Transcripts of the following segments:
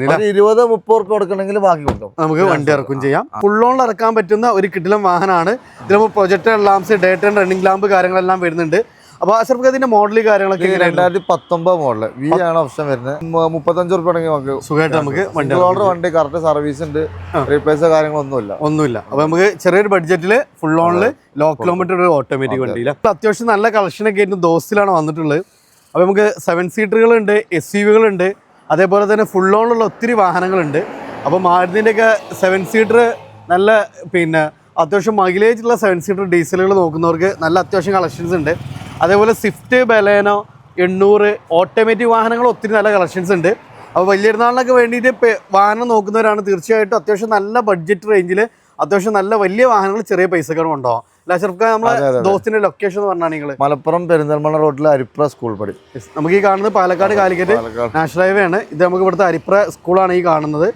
20-30 കൊടുക്കണമെങ്കിൽ ബാക്കി കൊടുക്കും, നമുക്ക് വണ്ടി ഇറക്കും ചെയ്യാം. ഫുൾ ഓൺ ഇറക്കാൻ പറ്റുന്ന ഒരു കിടിലൻ വാഹനമാണ്. ഇതിൽ projector lamps, day time running lamp കാര്യങ്ങളെല്ലാം വരുന്നുണ്ട്. അപ്പൊ അഷറഫ് ഇതിന്റെ മോഡൽ കാര്യങ്ങളൊക്കെ 2019 മോഡല് വി ആണ് ഓപ്ഷൻ വരുന്നത്. 35 റുപ്യ നമുക്ക് സുഖമായിട്ട് നമുക്ക് വണ്ടി കറക്റ്റ് സർവീസ് ഉണ്ട്, റീപ്ലേസ് കാര്യങ്ങളൊന്നുമില്ല. അപ്പൊ നമുക്ക് ചെറിയൊരു ബഡ്ജറ്റില് ഫുൾ ഓണില് ലോ കിലോമീറ്റർ ഒരു ഓട്ടോമാറ്റിക് വണ്ടിയില്ല. അത്യാവശ്യം നല്ല കളക്ഷനൊക്കെ ആയിരുന്നു ദോസ്തിലാണ് വന്നിട്ടുള്ളത്. അപ്പൊ നമുക്ക് 7 സീറ്ററുകളുണ്ട്, SUV-കളുണ്ട്, അതേപോലെ തന്നെ ഫുൾ ഓണിലുള്ള ഒത്തിരി വാഹനങ്ങളുണ്ട്. അപ്പോൾ മാരുതിൻ്റെ ഒക്കെ 7 സീറ്റർ നല്ല അത്യാവശ്യം മൈലേജ് ഉള്ള 7 സീറ്റർ ഡീസലുകൾ നോക്കുന്നവർക്ക് നല്ല അത്യാവശ്യം കളക്ഷൻസ് ഉണ്ട്. അതേപോലെ സ്വിഫ്റ്റ്, ബലേനോ, 800 ഓട്ടോമാറ്റിക് വാഹനങ്ങൾ ഒത്തിരി നല്ല കളക്ഷൻസ് ഉണ്ട്. അപ്പോൾ വലിയ പെരുന്നാളിനൊക്കെ വേണ്ടിയിട്ട് വാഹനം നോക്കുന്നവരാണ് തീർച്ചയായിട്ടും അത്യാവശ്യം നല്ല ബഡ്ജറ്റ് റേഞ്ചിൽ അത്യാവശ്യം നല്ല വലിയ വാഹനങ്ങൾ ചെറിയ പൈസക്കാണ് കൊണ്ടുപോകാം. നമ്മളെ ദോസ്തിന്റെ ലൊക്കേഷൻ എന്ന് പറഞ്ഞാൽ നിങ്ങൾ മലപ്പുറം പെരിന്തൽമണ്ണ റോഡിലെ അരിപ്ര സ്കൂൾ പടി. നമുക്ക് ഈ കാണുന്നത് പാലക്കാട് കാലിക്കറ്റ് നാഷണൽ ഹൈവേ ആണ്. ഇത് നമുക്ക് ഇവിടുത്തെ അരിപ്ര സ്കൂളാണ് ഈ കാണുന്നത്.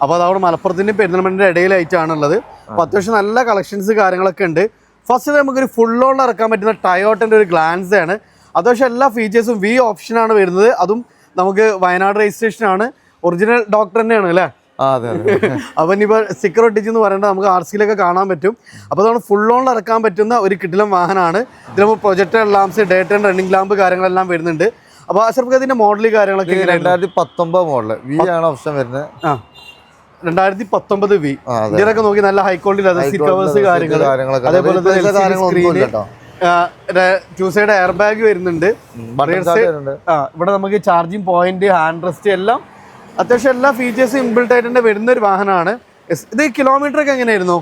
അപ്പോൾ അതവിടെ മലപ്പുറത്തിൻ്റെയും പെരിന്തൽമണ്ണൻ്റെ ഇടയിലായിട്ടാണുള്ളത്. അപ്പോൾ അത്യാവശ്യം നല്ല കളക്ഷൻസ് കാര്യങ്ങളൊക്കെ ഉണ്ട്. ഫസ്റ്റ് നമുക്കൊരു ഫുൾ ഓൺ ഇറക്കാൻ പറ്റുന്ന ടയോട്ടൻ്റെ ഒരു ഗ്ലാൻസ് ആണ്. അത്യാവശ്യം എല്ലാ ഫീച്ചേഴ്സും വി ഓപ്ഷനാണ് വരുന്നത്. അതും നമുക്ക് വയനാട് രജിസ്ട്രേഷനാണ്. ഒറിജിനൽ ഡോക്ടർ തന്നെയാണ് അല്ലേ? അപ്പം ഇനിയിപ്പോൾ സ്റ്റിക്കർ ഒട്ടിച്ചെന്ന് പറയേണ്ടത് നമുക്ക് RC-യിലൊക്കെ കാണാൻ പറ്റും. അപ്പോൾ അതാണ് ഫുൾ ഓൺ ഇറക്കാൻ പറ്റുന്ന ഒരു കിടിലൻ വാഹനമാണ്. ഇതിൽ നമുക്ക് projector lamps, day time running lamp കാര്യങ്ങളെല്ലാം വരുന്നുണ്ട്. അപ്പോൾ അഷറഫ് ഇതിന്റെ മോഡൽ കാര്യങ്ങളൊക്കെ 2019 മോഡല് വി ആണ് ഓപ്ഷൻ വരുന്നത്. 2019 വി. ഇതിനൊക്കെ നോക്കി നല്ല high quality leather seat covers കാര്യങ്ങൾ, അതേപോലെ ടു സൈഡ് എയർ ബാഗ് വരുന്നുണ്ട്. ഇവിടെ നമുക്ക് ചാർജിങ് പോയിന്റ്, ഹാൻഡ് റെസ്റ്റ് എല്ലാം അത്യാവശ്യം എല്ലാ ഫീച്ചേഴ്സും ഇൻബിൽട്ട് ആയിട്ട് തന്നെ വരുന്ന ഒരു വാഹനമാണ്. ഇത് കിലോമീറ്റർ ഒക്കെ എങ്ങനെയായിരുന്നു?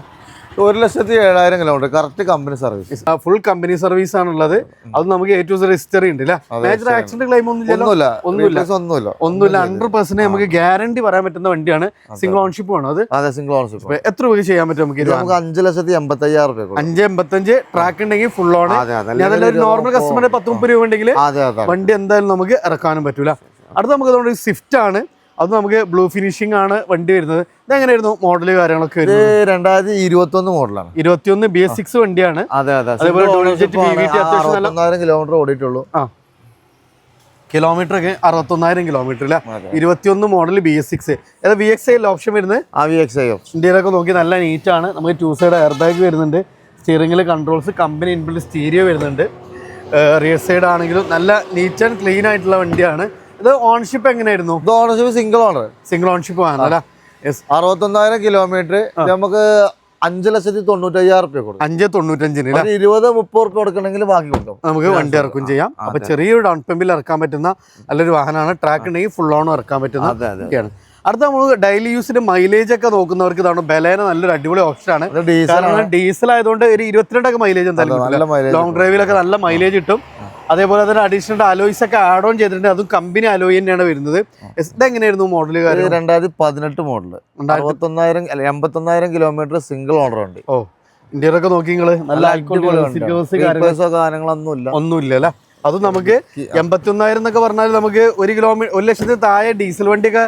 1,07,000 kilometre correct company service, full company service ആണുള്ളത്. അത് നമുക്ക് A to Z ഹിസ്റ്ററി ഉണ്ട്. മേജർ ആക്സിഡന്റ് ക്ലെയിം ഒന്നുമില്ല. 100% നമുക്ക് ഗ്യാരണ്ടി പറയാൻ പറ്റുന്ന വണ്ടിയാണ്. സിംഗിൾ ഓൺഷിപ്പ് ആണ് അത്. അതെ, സിംഗിൾ ഓൺഷിപ്പ്. എത്ര രൂപ ചെയ്യാൻ പറ്റും നമുക്ക്? 5,85,000 രൂപ. 5,85 ട്രാക്ക് ഉണ്ടെങ്കിൽ ഫുൾ ഓൺ. ഒരു നോർമൽ കസ്റ്റമറിന് 10-30 രൂപ ഉണ്ടെങ്കിൽ വണ്ടി എന്തായാലും നമുക്ക് ഇറക്കാനും പറ്റൂല. അടുത്ത നമുക്ക് അതുകൊണ്ട് സ്വിഫ്റ്റ് ആണ്. അത് നമുക്ക് ബ്ലൂ ഫിനിഷിംഗ് ആണ് വണ്ടി വരുന്നത്. ഇതെങ്ങനെയായിരുന്നു മോഡല് കാര്യങ്ങളൊക്കെ? 2021 മോഡലാണ്. 21 BS6 വണ്ടിയാണ്. അതേപോലെ കിലോമീറ്റർ ഓടിയിട്ടുള്ളൂ. കിലോമീറ്റർ ഒക്കെ 61,000 കിലോമീറ്റർ അല്ലേ? 21 മോഡൽ BS6. ഏതാ VXI ഓപ്ഷൻ വരുന്നത്? ഇന്ത്യയിലൊക്കെ നോക്കി നല്ല നീറ്റ് ആണ്. നമുക്ക് 2 സൈഡ് എയർ ബാഗ് വരുന്നുണ്ട്. സ്റ്റിയറിംഗിൽ കൺട്രോൾസ്, കമ്പനി ഇൻബിൽറ്റ് സ്റ്റീരിയോ വരുന്നുണ്ട്. റിയർ സൈഡ് ആണെങ്കിലും നല്ല നീറ്റ് ആൻഡ് ക്ലീൻ ആയിട്ടുള്ള വണ്ടിയാണ്. ഇത് ഓൺഷിപ്പ് എങ്ങനെയായിരുന്നു? ഇത് ഓണർഷിപ്പ് സിംഗിൾ ഓൺഷിപ്പ് ആണ്. 61,000 കിലോമീറ്റർ നമുക്ക് 5,95,000 രൂപ കൊടുക്കും. 5,95 20-30 രൂപ കൊടുക്കണമെങ്കിൽ ബാക്കി കൊടുക്കും, നമുക്ക് വണ്ടി ഇറക്കും ചെയ്യാം. അപ്പൊ ചെറിയൊരു ഡൗൺ പേയ്മെന്റിൽ ഇറക്കാൻ പറ്റുന്ന നല്ലൊരു വാഹനമാണ്. ട്രാക്ക് ഉണ്ടെങ്കിൽ ഫുൾ ഓൺ ഇറക്കാൻ പറ്റുന്ന. അടുത്ത നമ്മൾ ഡെയിലി യൂസിന്റെ മൈലേജ് ഒക്കെ നോക്കുന്നവർക്ക് ഇതാണ് ബലേന നല്ലൊരു അടിപൊളി ഓപ്ഷനാണ്. ഡീസൽ ആയതുകൊണ്ട് ഒരു 22 ഒക്കെ മൈലേജ് എന്തായാലും ലോങ് ഡ്രൈവിലൊക്കെ നല്ല മൈലേജ് കിട്ടും. അതേപോലെ തന്നെ അഡീഷണൽ അലോയ്സ് ഒക്കെ ആഡ് ഓൺ ചെയ്തിട്ടുണ്ട്. അതും കമ്പനി അലോയ് തന്നെയാണ് വരുന്നത്. ഇതെങ്ങനെയായിരുന്നു model? 2018 model 81,000 kilometre single owner ഉണ്ട്. ഇന്ത്യയിലൊക്കെ നോക്കി നിങ്ങള് നല്ല ഒന്നുമില്ല അല്ലെ? അത് നമുക്ക് 81,000 എന്നൊക്കെ പറഞ്ഞാൽ നമുക്ക് 1 ലക്ഷത്തിന് താഴെ ഡീസൽ വണ്ടിയൊക്കെ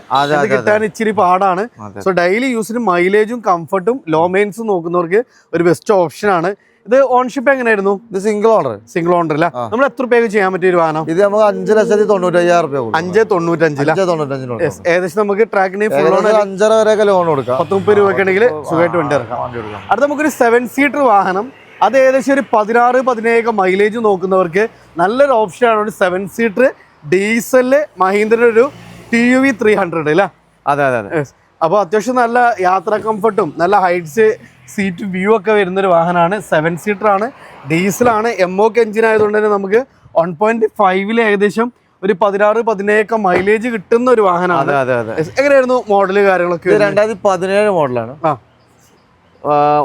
കിട്ടാൻ ഇച്ചിരി പാടാണ്. സോ ഡെയിലി യൂസിന് മൈലേജും കംഫർട്ടും ലോ മെയിൻസും നോക്കുന്നവർക്ക് ഒരു ബെസ്റ്റ് ഓപ്ഷൻ ആണ്. ഇത് ഓൺഷിപ്പ് എങ്ങനെയായിരുന്നു? ഇത് സിംഗിൾ ഓണർ അല്ല? നമ്മൾ എത്ര രൂപയ്ക്ക് ചെയ്യാൻ പറ്റിയ ഒരു വാഹനം? ഇത് നമുക്ക് 5,95,000 രൂപ. 5,95 ഏകദേശം നമുക്ക് ട്രാക്കിന് 5.5 വരെയൊക്കെ ലോൺ കൊടുക്കാം. 10-30 രൂപ ഉണ്ടെങ്കിൽ സുഖമായിട്ട് വണ്ടി ഇറക്കാം. അടുത്ത നമുക്കൊരു 7 സീറ്റർ വാഹനം. അത് ഏകദേശം ഒരു 16-17 മൈലേജ് നോക്കുന്നവർക്ക് നല്ലൊരു ഓപ്ഷനാണ്. ഒരു 7 സീറ്റർ ഡീസല് മഹീന്ദ്ര ഒരു TUV 300 അല്ലേ? അതെ. അപ്പോൾ അത്യാവശ്യം നല്ല യാത്രാ കംഫർട്ടും നല്ല ഹൈറ്റ്സ് സീറ്റ് വ്യൂ ഒക്കെ വരുന്നൊരു വാഹനമാണ്. 7 സീറ്റർ ആണ്, ഡീസലാണ്, MOK എഞ്ചിൻ ആയതുകൊണ്ട് തന്നെ നമുക്ക് 1.5 ഏകദേശം ഒരു 16-17 മൈലേജ് കിട്ടുന്ന ഒരു വാഹനമാണ്. എങ്ങനെയായിരുന്നു മോഡല് കാര്യങ്ങളൊക്കെ? 2017 മോഡലാണ്.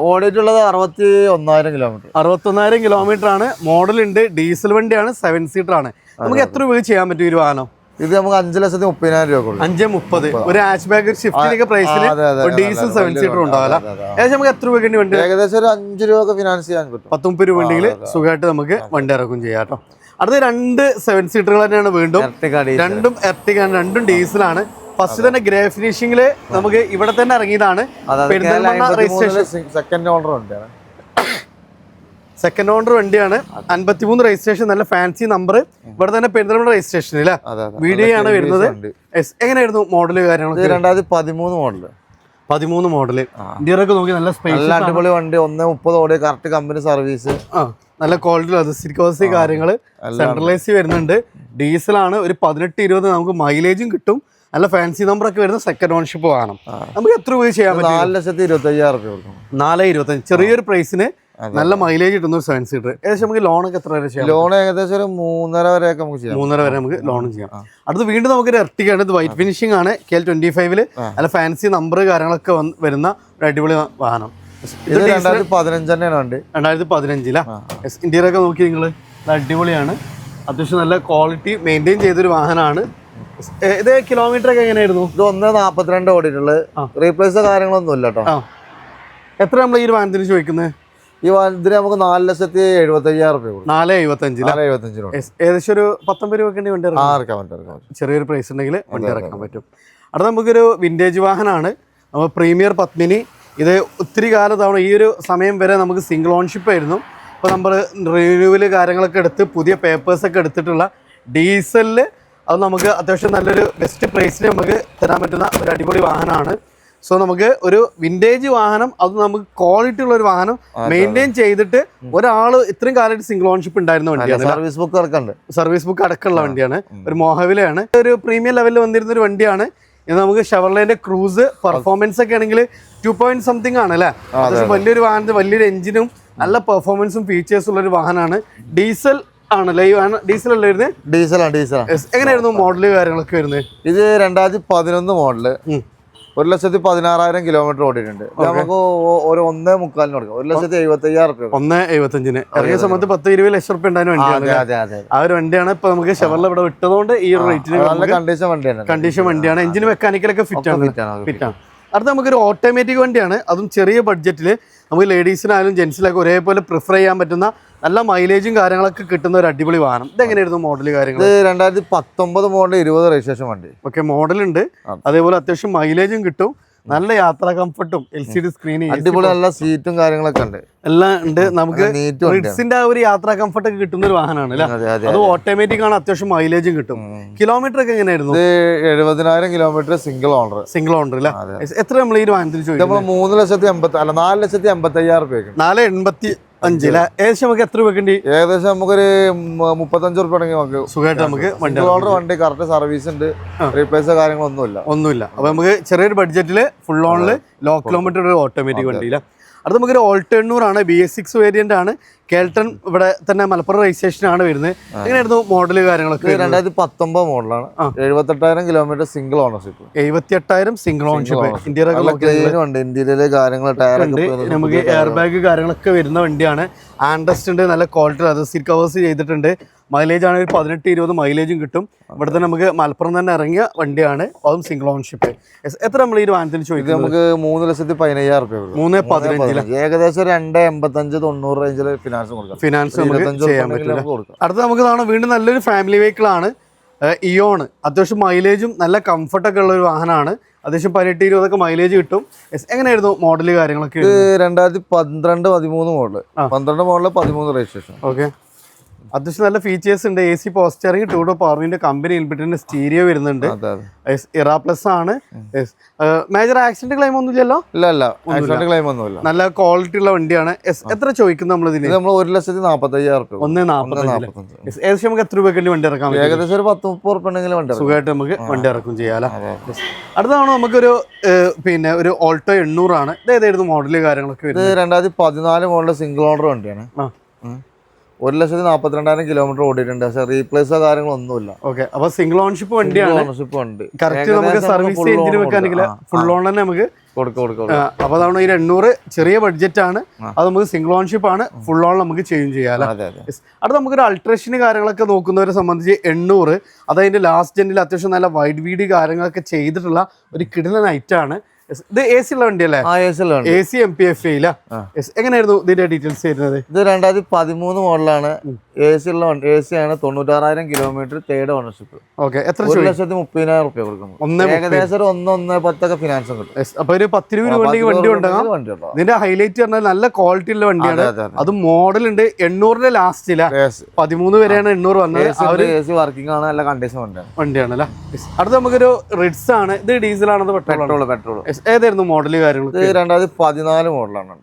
ഓടിയിട്ടുള്ളത് 61,000 കിലോമീറ്റർ. 61,000 കിലോമീറ്റർ ആണ്. മോഡലുണ്ട്, ഡീസൽ വണ്ടിയാണ്, 7 സീറ്റർ ആണ്. നമുക്ക് എത്ര രൂപ ചെയ്യാൻ പറ്റും ഒരു വാഹനം? ഇത് നമുക്ക് 5,30,000 രൂപ. 5.30 ഒരു ഹാച്ച് ബാക്ക് ഷിഫ്റ്റിനൊക്കെ പ്രൈസിന് ഡീസൽ 7 സീറ്റർ ഉണ്ടാവില്ല. ഏകദേശം നമുക്ക് എത്ര രൂപ വണ്ടി? ഏകദേശം ഒരു 5 രൂപ ഫിനാൻസ് ചെയ്യാൻ പറ്റും. 10-30 രൂപ ഉണ്ടെങ്കിൽ സുഖമായിട്ട് നമുക്ക് വണ്ടി ഇറക്കും ചെയ്യാം കേട്ടോ. അടുത്ത 2 7 സീറ്ററുകൾ തന്നെയാണ് വീണ്ടും. രണ്ടും എർട്ടിഗ, രണ്ടും ഡീസലാണ്. ഫസ്റ്റ് തന്നെ ഗ്രേ ഫിനിഷിംഗില് നമുക്ക് ഇവിടെ തന്നെ ഇറങ്ങിയതാണ്. സെക്കൻഡ് ഓണർ ഉണ്ട്. സെക്കൻഡ് ഓണർ വണ്ടിയാണ്. 53 രജിസ്ട്രേഷൻ, നല്ല ഫാൻസി നമ്പർ. ഇവിടെ തന്നെ പെരുന്തൽമണ്ണ രജിസ്ട്രേഷൻ അല്ലേ, വീഡിയോ ആണ് വരുന്നത്. എങ്ങനെയായിരുന്നു മോഡല് കാര്യങ്ങളൊക്കെ? 2013 മോഡല്. 13 മോഡല്. ഇന്റീരിയർ ഒക്കെ നോക്കി നല്ല സ്പേസ്, അടിപൊളി വണ്ടി. 1:30 ഓടിയ കറക്റ്റ് കമ്പനി സർവീസ്, നല്ല ക്വാളിറ്റി കാര്യങ്ങള്, സെൻട്രലൈസ് വരുന്നുണ്ട്. ഡീസലാണ്. ഒരു 18-20 നമുക്ക് മൈലേജും കിട്ടും. നല്ല ഫാൻസി നമ്പർ ഒക്കെ വരുന്ന സെക്കൻഡ് ഓൺഷിപ്പ് വാഹനം. നമുക്ക് എത്ര രൂപ ചെയ്യാൻ പറ്റും? 4,25,000 രൂപ കൊടുക്കും. 4,25,000 ചെറിയൊരു പ്രൈസിന് നല്ല മൈലേജ് കിട്ടുന്ന ഒരു 7 സീറ്റർ. ഏകദേശം നമുക്ക് ലോണൊക്കെ എത്ര വരെ ചെയ്യാം? ലോൺ ഏകദേശം ഒരു 3.5 വരെയൊക്കെ നമുക്ക് ചെയ്യാം. 3.5 വരെ നമുക്ക് ലോൺ ചെയ്യാം. അടുത്ത് വീണ്ടും നമുക്ക് ഒരു എർട്ടിഗ ആണ്. ഇത് വൈറ്റ് ഫിനിഷിംഗ് ആണ്. KL25 നല്ല ഫാൻസി നമ്പർ കാര്യങ്ങളൊക്കെ വരുന്ന ഒരു അടിപൊളി വാഹനം. ഇത് 2015 തന്നെയാണ് വണ്ടി. 2015 ഇന്റീരിയർ ഒക്കെ നോക്കി നിങ്ങൾ, അടിപൊളിയാണ്. അത്യാവശ്യം നല്ല ക്വാളിറ്റി മെയിൻറ്റെയിൻ ചെയ്തൊരു വാഹനമാണ്. ഇത് കിലോമീറ്റർ ഒക്കെ എങ്ങനെയായിരുന്നു? ഇത് 1.42 ഓടിയിട്ടുള്ളത്. റീപ്ലേസ് കാര്യങ്ങളൊന്നും ഇല്ല കേട്ടോ. എത്ര നമ്മൾ ഈ ഒരു വാഹനത്തിന് ചോദിക്കുന്നത്? ഈ വാഹനത്തിന് നമുക്ക് 4,75,000 രൂപ കൊടുക്കും. 4,75 ഏകദേശം ഒരു 19 രൂപ വണ്ടി ഇറക്കാം. ചെറിയൊരു പ്രൈസ് ഉണ്ടെങ്കിൽ വണ്ടി ഇറക്കാൻ പറ്റും. അടുത്ത നമുക്കൊരു വിന്റേജ് വാഹനമാണ്. നമ്മൾ പ്രീമിയർ പത്മിനി. ഇത് ഒത്തിരി കാലം തവണ ഈ ഒരു സമയം വരെ നമുക്ക് സിംഗിൾ ഓൺഷിപ്പ് ആയിരുന്നു. ഇപ്പോൾ നമ്മൾ റിന്യൂവൽ കാര്യങ്ങളൊക്കെ എടുത്ത് പുതിയ പേപ്പേഴ്സൊക്കെ എടുത്തിട്ടുള്ള ഡീസലിൽ അത് നമുക്ക് അത്യാവശ്യം നല്ലൊരു ബെസ്റ്റ് പ്രൈസിന് നമുക്ക് തരാൻ പറ്റുന്ന ഒരു അടിപൊളി വാഹനമാണ്. സോ നമുക്ക് ഒരു വിന്റേജ് വാഹനം, അത് നമുക്ക് ക്വാളിറ്റി ഉള്ള ഒരു വാഹനം മെയിൻറ്റെയിൻ ചെയ്തിട്ട് ഒരാൾ ഇത്രയും കാലമായിട്ട് സിംഗിൾ ഓൺഷിപ്പ് ഉണ്ടായിരുന്ന വണ്ടിയാണ്. സർവീസ് ബുക്ക് അടക്കമുള്ള വണ്ടിയാണ്. ഒരു മോഹവിലയാണ്. ഒരു പ്രീമിയം ലെവലിൽ വന്നിരുന്ന ഒരു വണ്ടിയാണ്. ഇത് നമുക്ക് ഷെവർലേന്റെ ക്രൂസ് പെർഫോമൻസ് ഒക്കെ ആണെങ്കിൽ 2 something ആണ് അല്ലേ. വലിയൊരു വാഹനത്തിന് വലിയൊരു എഞ്ചിനും നല്ല പെർഫോമൻസും ഫീച്ചേഴ്സും ഉള്ള ഒരു വാഹനമാണ്. ഡീസൽ ആണല്ലേ ഈ വാഹനം? ഡീസൽ അല്ലേ വരുന്നത്? ഡീസലാണ്. എങ്ങനെയായിരുന്നു മോഡല് കാര്യങ്ങളൊക്കെ വരുന്നത്? ഇത് 2011 മോഡല്. 1,16,000 കിലോമീറ്റർ ഓടിയിട്ടുണ്ട്. നമുക്ക് ഒരു 1.25 കൊടുക്കാം. 1,75,000 രൂപ. 1.75 ഇറങ്ങിയ സമയത്ത് 10-20 ലക്ഷം റുപ്യ ഉണ്ടായിരുന്ന വണ്ടിയാണ്. ആ ഒരു വണ്ടിയാണ് ഇപ്പൊ നമുക്ക് ഷെവർലെ ഇവിടെ വിട്ടതുകൊണ്ട് ഈ ഒരു റേറ്റിന് കണ്ടീഷൻ വണ്ടിയാണ്. എഞ്ചിന് മെക്കാനിക്കലൊക്കെ ഫിറ്റ് ആണ്. അടുത്ത നമുക്കൊരു ഓട്ടോമാറ്റിക് വണ്ടിയാണ്. അതും ചെറിയ ബഡ്ജറ്റിൽ നമുക്ക് ലേഡീസിനായാലും ജെന്റ്സിനൊക്കെ ഒരേപോലെ പ്രിഫർ ചെയ്യാൻ പറ്റുന്ന നല്ല മൈലേജും കാര്യങ്ങളൊക്കെ കിട്ടുന്ന ഒരു അടിപൊളി വാഹനം. ഇതെങ്ങനെയായിരുന്നു മോഡൽ കാര്യങ്ങൾ? 2019 മോഡൽ 20 രജിസ്ട്രേഷൻ വണ്ടി. ഓക്കെ, മോഡലുണ്ട്. അതേപോലെ അത്യാവശ്യം മൈലേജും കിട്ടും. നല്ല യാത്രാ കംഫർട്ടും LCD സ്ക്രീനിങ് അടിപൊളി, നല്ല സീറ്റും കാര്യങ്ങളൊക്കെ ഉണ്ട്, എല്ലാം ഉണ്ട്. നമുക്ക് റിഡ്സിന്റെ ആ ഒരു യാത്രാ കംഫർട്ട് ഒക്കെ കിട്ടുന്ന ഒരു വാഹനമാണ് അല്ലേ. അത് ഓട്ടോമാറ്റിക് ആണ്. അത്യാവശ്യം മൈലേജും കിട്ടും. കിലോമീറ്റർ ഒക്കെ എങ്ങനെയായിരുന്നു? 70,000 കിലോമീറ്റർ സിംഗിൾ ഓണർ അല്ലേ. എത്ര നമ്മൾ ഈ ഒരു വാഹനത്തിന് ചോദിക്കും? 4,85,000 രൂപ. 4.85 ഏകദേശം നമുക്ക് എത്ര രൂപ? ഏകദേശം നമുക്കൊരു 35 രൂപ നമുക്ക് സുഖമായിട്ട് നമുക്ക് വണ്ടി കറക്റ്റ് സർവീസ് ഉണ്ട്. റീപ്ലേസ് കാര്യങ്ങളൊന്നുമില്ല. അപ്പൊ നമുക്ക് ചെറിയൊരു ബഡ്ജറ്റില് ഫുൾ ഓണില് ലോ കിലോമീറ്റർ ഒരു ഓട്ടോമാറ്റിക് വണ്ടിയില്ല. അത് നമുക്കൊരു ഓൾട്ടോ 800 ആണ്. BS6 വേരിയന്റ് ആണ്. കേൾട്ടൺ ഇവിടെ തന്നെ മലപ്പുറം രജിസ്ട്രേഷൻ ആണ് വരുന്നത്. എങ്ങനെയായിരുന്നു മോഡല് കാര്യങ്ങളൊക്കെ? 2019 മോഡലാണ്. 78,000 kilometre single ownership. 78,000 single ownership. Interior കാര്യങ്ങൾ, ടയർ ഉണ്ട്. നമുക്ക് എയർ ബാഗ് കാര്യങ്ങളൊക്കെ വരുന്ന വണ്ടിയാണ്. ആൻഡ്രസ്റ്റ് ഉണ്ട്. നല്ല ക്വാളിറ്റി അത് സീറ്റ് കവേഴ്സ് ചെയ്തിട്ടുണ്ട്. മൈലേജ് ആണെങ്കിൽ 18-20 മൈലേജും കിട്ടും. ഇവിടെ തന്നെ നമുക്ക് മലപ്പുറം തന്നെ ഇറങ്ങിയ വണ്ടിയാണ്. അതും സിംഗിൾ ഓൺഷിപ്പ്. എത്ര നമ്മൾ ഈ വാഹനത്തിന് ചോദിക്കുന്നത്? നമുക്ക് 3,15,000 രൂപ. 3.15 ഏകദേശം 2.85-90 റേഞ്ചിൽ ഫിനാൻസ് നമുക്ക് ചെയ്യാൻ പറ്റില്ല. അടുത്ത നമുക്ക് കാണാം വീണ്ടും നല്ലൊരു ഫാമിലി വെഹിക്കിൾ ആണ്. ഇയോൺ. അത്യാവശ്യം മൈലേജും നല്ല കംഫർട്ടൊക്കെ ഉള്ള ഒരു വാഹനമാണ്. അത്യാവശ്യം 18-20 മൈലേജ് കിട്ടും. എങ്ങനെയായിരുന്നു മോഡല് കാര്യങ്ങളൊക്കെ? 2012-13 മോഡല്. 12 model 13 registration. ഓക്കെ, അത്യാവശ്യം നല്ല ഫീച്ചേഴ്സ് ഉണ്ട്. AC power steering, 2 door power window, company inbuilt stereo വരുന്നുണ്ട്. ഇറാ പ്ലസ് ആണ്. മേജർ ആക്സിഡന്റ് ക്ലെയിം ഒന്നും ഇല്ലല്ലോ? നല്ല ക്വാളിറ്റി ഉള്ള വണ്ടിയാണ്. എത്ര ചോദിക്കുന്നത് നമ്മൾ ഇതിന്? 1,45,000 രൂപ. 1.45. ഏകദേശം നമുക്ക് എത്ര രൂപയ്ക്ക് വണ്ടി ഇറക്കാം? ഏകദേശം ഒരു 10-30 ഉണ്ടെങ്കിൽ വണ്ടി സുഖമായിട്ട് നമുക്ക് വണ്ടി ഇറക്കും ചെയ്യാലോ. അടുത്താണ് നമുക്കൊരു പിന്നെ ഒരു ഓൾട്ടോ 800 ആണ്. ഇത് ഏതായിരുന്നു മോഡല് കാര്യങ്ങളൊക്കെ? 2014 മോഡല് സിംഗിൾ ഓണർ വണ്ടിയാണ്. 1,42,000 കിലോമീറ്റർ ഓടിയിട്ടുണ്ട്. പക്ഷെ റീപ്ലേസോ കാര്യങ്ങളൊന്നുമില്ല. ഓക്കെ, അപ്പൊ സിംഗിൾ ഓൺഷിപ്പ് വണ്ടിയാണ്. കറക്റ്റ് നമുക്ക് സർവീസ് എഞ്ചിന് വെക്കാണെങ്കിൽ ഫുൾ ഓൺ തന്നെ നമുക്ക് കൊടുക്കാം. അപ്പൊ അതാണ് ഈ 800 ചെറിയ ബഡ്ജറ്റ് ആണ്. അത് നമുക്ക് സിംഗിൾ ഓൺഷിപ്പ് ആണ്. ഫുൾ ഓൺ നമുക്ക് ചേഞ്ച് ചെയ്യാം. അത് നമുക്കൊരു അൾട്രേഷന് കാര്യങ്ങളൊക്കെ നോക്കുന്നവരെ സംബന്ധിച്ച് 800 അതതിന്റെ ലാസ്റ്റ് ജെന്നിൽ അത്യാവശ്യം നല്ല വൈഡ് വീഡ് കാര്യങ്ങളൊക്കെ ചെയ്തിട്ടുള്ള ഒരു കിടിലൻ ഐറ്റം ആണ്. ഇത് AC ഉള്ള വണ്ടിയല്ലേ? AC ഉള്ള വണ്ടി. AC MPFA ഇല്ല. എങ്ങനെയായിരുന്നു ഇതിന്റെ ഡീറ്റെയിൽസ് വരുന്നത്? ഇത് 2013 മോഡലാണ്. AC ഉള്ള വണ്ടി. AC ആണ്. 96,000 കിലോമീറ്റർ, തേർഡ് ഓണർഷിപ്പ്. ഓക്കെ, എത്ര 1,30,000 റുപ്യ കൊടുക്കുന്നു. ഏകദേശം ഒരു 1,10,000 ഫിനാൻസും കിട്ടും. അപ്പൊ ഒരു 10-20 രൂപ വണ്ടി ഉണ്ടാകാം. ഇതിന്റെ ഹൈലൈറ്റ് പറഞ്ഞാൽ നല്ല ക്വാളിറ്റി ഉള്ള വണ്ടിയാണ്. അത് മോഡൽ ഉണ്ട് 800 ലാസ്റ്റ് 13 വരെയാണ് 800 വന്നത്. AC വർക്കിംഗ് ആണ്, നല്ല കണ്ടീഷൻ വണ്ടിയാണല്ലേ. അടുത്ത നമുക്കൊരു റിഡ്സ് ആണ്. ഇത് ഡീസൽ ആണത് പെട്രോൾ. ഏതായിരുന്നു മോഡല് കാര്യങ്ങൾ? ഇത് 2014 മോഡലാണ്.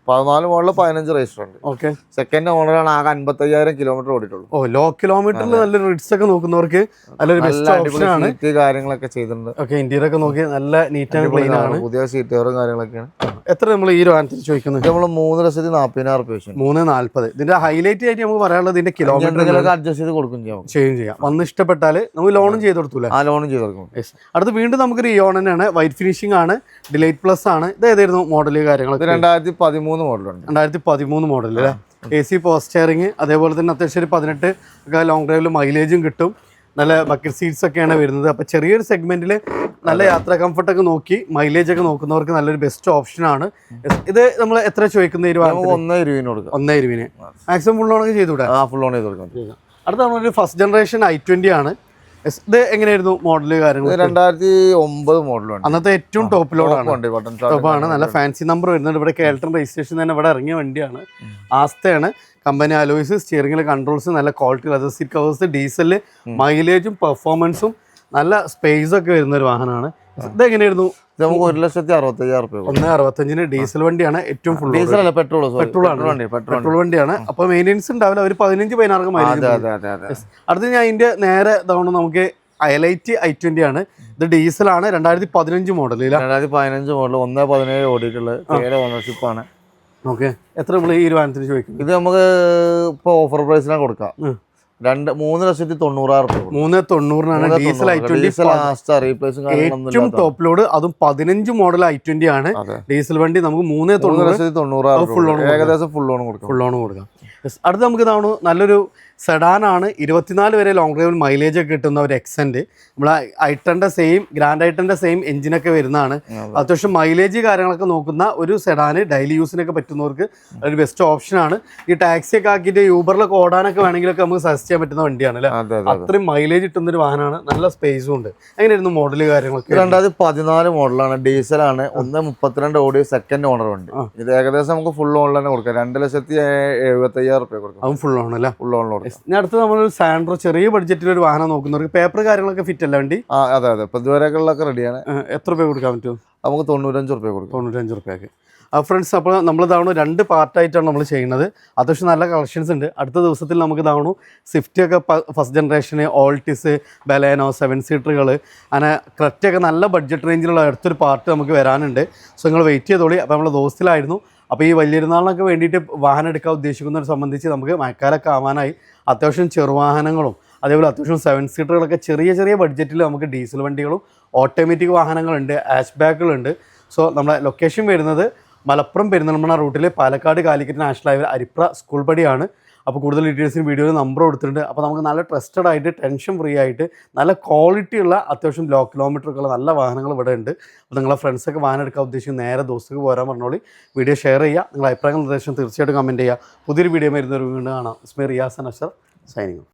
14 മോഡല് 15 രജിസ്റ്റർ ഉണ്ട്. ഓക്കെ, സെക്കൻഡ് ഓണറാണ്. ആകെ 55,000 കിലോമീറ്റർ ഓടിയിട്ടുള്ളൂ. ലോ കിലോമീറ്ററിൽ നല്ല റിഡ്സ് ഒക്കെ നോക്കുന്നവർക്ക് നല്ലൊരു ബെസ്റ്റ് ഓപ്ഷൻ ആണ്. കാര്യങ്ങളൊക്കെ ചെയ്തിട്ടുണ്ട്. ഓക്കെ, ഇന്റീരിയർ ഒക്കെ നോക്കി നല്ല നീറ്റ് ആൻഡ് ക്ലീൻ ആണ്. പുതിയ സീറ്റ് കവറും കാര്യങ്ങളൊക്കെയാണ്. എത്ര നമ്മൾ ഈ വാഹനത്തിൽ ചോദിക്കുന്നത്? നമ്മൾ 3,40,000 റുപ്യ. 3,40,000. ഇതിന്റെ ഹൈലൈറ്റ് ആയിട്ട് നമുക്ക് പറയാനുള്ളത് ഇതിന്റെ കിലോമീറ്റർ അഡ്ജസ്റ്റ് ചെയ്ത് കൊടുക്കും ചെയ്യാം. വന്ന് ഇഷ്ടപ്പെട്ടാൽ നമുക്ക് ലോണും ചെയ്ത് കൊടുത്തൂല്ലേ? ലോണും ചെയ്ത് കൊടുക്കും. അടുത്ത് വീണ്ടും നമുക്കൊരു ഇയോൺ തന്നെയാണ്. വൈറ്റ് ഫിനിഷിംഗ് ആണ്, ഡിലൈറ്റ് പ്ലസ് ആണ്. ഇത് ഏതായിരുന്നു മോഡല് കാര്യങ്ങളൊക്കെ? 2013 മോഡലുണ്ട്. 2013 മോഡൽ അല്ലേ? AC പോസ്റ്റ് സ്റ്റിയറിംഗ്, അതേപോലെ തന്നെ അത്യാവശ്യം ഒരു 18 ഒക്കെ ലോങ് ഡ്രൈവിൽ മൈലേജും കിട്ടും. നല്ല ബക്കറ്റ് സീറ്റ്സ് ഒക്കെയാണ് വരുന്നത്. അപ്പോൾ ചെറിയൊരു സെഗ്മെന്റിൽ നല്ല യാത്രാ കംഫർട്ടൊക്കെ നോക്കി മൈലേജ് ഒക്കെ നോക്കുന്നവർക്ക് നല്ലൊരു ബെസ്റ്റ് ഓപ്ഷൻ ആണ്. ഇത് നമ്മൾ എത്ര ചോദിക്കുന്ന? 1,20,000 കൊടുക്കുക. 1,20,000 മാക്സിമം ഫുൾ ഓൺ ചെയ്തുകൂടാ? ഫുൾ ഓൺ ചെയ്ത് കൊടുക്കാം. അടുത്ത നമ്മളൊരു ഫസ്റ്റ് ജനറേഷൻ i20 ആണ്. ഇത് എങ്ങനെയായിരുന്നു മോഡല് കാര്യങ്ങൾ? 2009 മോഡലുണ്ട്. അന്നത്തെ ഏറ്റവും ടോപ്പാണ്. നല്ല ഫാൻസി നമ്പർ വരുന്നുണ്ട്. ഇവിടെ കേൾട്ടൺ രജിസ്ട്രേഷൻ തന്നെ ഇവിടെ ഇറങ്ങിയ വണ്ടിയാണ്. ആസ്തയാണ്. കമ്പനി അലോയ്സ്, സ്റ്റിയറിംഗിലെ കൺട്രോൾസ്, നല്ല ക്വാളിറ്റി ലെതർ സീറ്റ് കവേഴ്സ്, ഡീസലില് മൈലേജും പെർഫോമൻസും നല്ല സ്പേസ് ഒക്കെ വരുന്ന ഒരു വാഹനമാണ്. ഇത് എങ്ങനെയായിരുന്നു? നമുക്ക് 1,65,000 റുപ്യ. 1,65,000 ഡീസൽ വണ്ടിയാണ്. ഏറ്റവും ഫുൾ ഡീസൽ അല്ല, പെട്രോൾ വണ്ടിയാണ്. അപ്പൊ മെയിൻ്റെനൻസ് ഉണ്ടാവില്ല. ഒരു 15-16 മൈലേജ്. അടുത്ത് ഞാൻ അതിന്റെ നേരെ ഇതാവണം നമുക്ക് ഹൈലൈറ്റ് i20 ആണ്. ഇത് ഡീസലാണ്. 2015 മോഡൽ. 2015 മോഡൽ 1,17 ഓടിയിട്ടുള്ളത്. ഓണർഷിപ്പ് ആണ്. ഓക്കെ, എത്ര നമ്മൾ ഈ വാഹനത്തിന് ചോദിക്കും? ഇത് നമുക്ക് ഇപ്പൊ ഓഫർ പ്രൈസിനാണ് കൊടുക്കാം. 3,90,000 റുപ്യ. 3,90,000 ഡീസൽ i20. ഏറ്റവും ടോപ്പ് ലോഡ്, അതും 15 മോഡൽ i20 ആണ്. ഡീസൽ വണ്ടി നമുക്ക് 3,90,000 ഫുൾ ഓൺ, ഏകദേശം ഫുൾ ഓൺ കൊടുക്കാം. അടുത്ത് നമുക്ക് ഇതാണ് നല്ലൊരു സെഡാനാണ്. 24 വരെ ലോങ് ഡ്രൈവിൽ മൈലേജ് ഒക്കെ കിട്ടുന്ന ഒരു എക്സെന്റ്. നമ്മളെ ഐട്ടന്റെ സെയിം, ഗ്രാൻഡ് ഐട്ടന്റെ സെയിം എഞ്ചിനൊക്കെ വരുന്നതാണ്. അത്യാവശ്യം മൈലേജ് കാര്യങ്ങളൊക്കെ നോക്കുന്ന ഒരു സെഡാന് ഡെയിലി യൂസിനൊക്കെ പറ്റുന്നവർക്ക് ഒരു ബെസ്റ്റ് ഓപ്ഷനാണ്. ഈ ടാക്സി ഒക്കെ ആക്കിയിട്ട് യൂബറിലൊക്കെ ഓടാനൊക്കെ വേണമെങ്കിലൊക്കെ നമുക്ക് സജസ്റ്റ് ചെയ്യാൻ പറ്റുന്ന വണ്ടിയാണ് അല്ലേ? അത്രയും മൈലേജ് കിട്ടുന്ന ഒരു വാഹനമാണ്. നല്ല സ്പേസും ഉണ്ട്. എങ്ങനെയായിരുന്നു മോഡല് കാര്യങ്ങളൊക്കെ? 2014 മോഡലാണ്. ഡീസലാണ്. 1,32 ഓടിയ സെക്കൻഡ് ഓണർ ഉണ്ട്. ഇത് ഏകദേശം നമുക്ക് ഫുൾ ഓൺ തന്നെ കൊടുക്കാം. 2,75,000 റുപ്യ കൊടുക്കാം. അതും ഫുൾ ഓൺ അല്ലേ? Full on. ഞാൻ അടുത്ത് നമ്മളൊരു സാൻഡ്രോ ചെറിയ ബഡ്ജറ്റിൽ ഒരു വാഹനം നോക്കുന്നവർക്ക് പേപ്പർ കാര്യങ്ങളൊക്കെ ഫിറ്റ് അല്ല വണ്ടി? അതെ. ഇപ്പൊ ഇതുവരെയൊക്കെ റെഡിയാണ്. എത്ര രൂപ കൊടുക്കാൻ പറ്റും? നമുക്ക് 95 റുപ്യ കൊടുക്കും. 95 റുപ്യക്ക്. ഫ്രണ്ട്സ്, അപ്പോൾ നമ്മൾ ഇതാവണു 2 പാർട്ടായിട്ടാണ് നമ്മൾ ചെയ്യുന്നത്. അത്യാവശ്യം നല്ല കളക്ഷൻസ് ഉണ്ട്. അടുത്ത ദിവസത്തിൽ നമുക്ക് ഇതാവണു സ്വിഫ്റ്റ് ഒക്കെ ഫസ്റ്റ് ജനറേഷന്, ഓൾട്ടിസ്, ബലേനോ, 7 സീറ്ററുകൾ, അങ്ങനെ ക്രെറ്റയൊക്കെ നല്ല ബഡ്ജറ്റ് റേഞ്ചിലുള്ള അടുത്തൊരു പാർട്ട് നമുക്ക് വരാനുണ്ട്. സോ നിങ്ങൾ വെയിറ്റ് ചെയ്തോളി. അപ്പോൾ നമ്മൾ ദിവസത്തിലായിരുന്നു. അപ്പോൾ ഈ വലിയൊരുനാളിനൊക്കെ വേണ്ടിയിട്ട് വാഹനം എടുക്കാൻ ഉദ്ദേശിക്കുന്നവരെ സംബന്ധിച്ച് നമുക്ക് മഴക്കാലമൊക്കെ ആവാനായി അത്യാവശ്യം ചെറുവാഹനങ്ങളും അതേപോലെ അത്യാവശ്യം 7 സീറ്ററുകളൊക്കെ ചെറിയ ബഡ്ജറ്റിൽ നമുക്ക് ഡീസൽ വണ്ടികളും ഓട്ടോമാറ്റിക് വാഹനങ്ങളുണ്ട്, ഹാച്ച് ബാക്കുകളുണ്ട്. സോ നമ്മുടെ ലൊക്കേഷൻ വരുന്നത് മലപ്പുറം പെരിന്തൽമണ്ണ റൂട്ടിൽ Palakkad Calicut national highway Aripra school പടിയാണ്. അപ്പോൾ കൂടുതൽ ഡീറ്റെയിൽസിന് വീഡിയോയിൽ നമ്പർ കൊടുത്തിട്ടുണ്ട്. അപ്പോൾ നമുക്ക് നല്ല ട്രസ്റ്റഡ് ആയിട്ട്, ടെൻഷൻ ഫ്രീ ആയിട്ട്, നല്ല ക്വാളിറ്റി ഉള്ള അത്യാവശ്യം ലോ കിലോമീറ്ററൊക്കെയുള്ള നല്ല വാഹനങ്ങൾ ഇവിടെ ഉണ്ട്. അപ്പോൾ നിങ്ങളെ ഫ്രണ്ട്സൊക്കെ വാഹനം എടുക്കാൻ ഉദ്ദേശിക്കുന്ന നേരെ ദിവസത്തേക്ക് പോരാൻ പറഞ്ഞോളി. വീഡിയോ ഷെയർ ചെയ്യുക. നിങ്ങളുടെ അഭിപ്രായങ്ങൾ നിർദ്ദേശം തീർച്ചയായിട്ടും കമൻറ്റ് ചെയ്യുക. പുതിയൊരു വീഡിയോ വരുന്നൊരു വീണ്ടും കാണാം. ഇസ്മി റിയാസ് അനഷർ സൈനിങ്.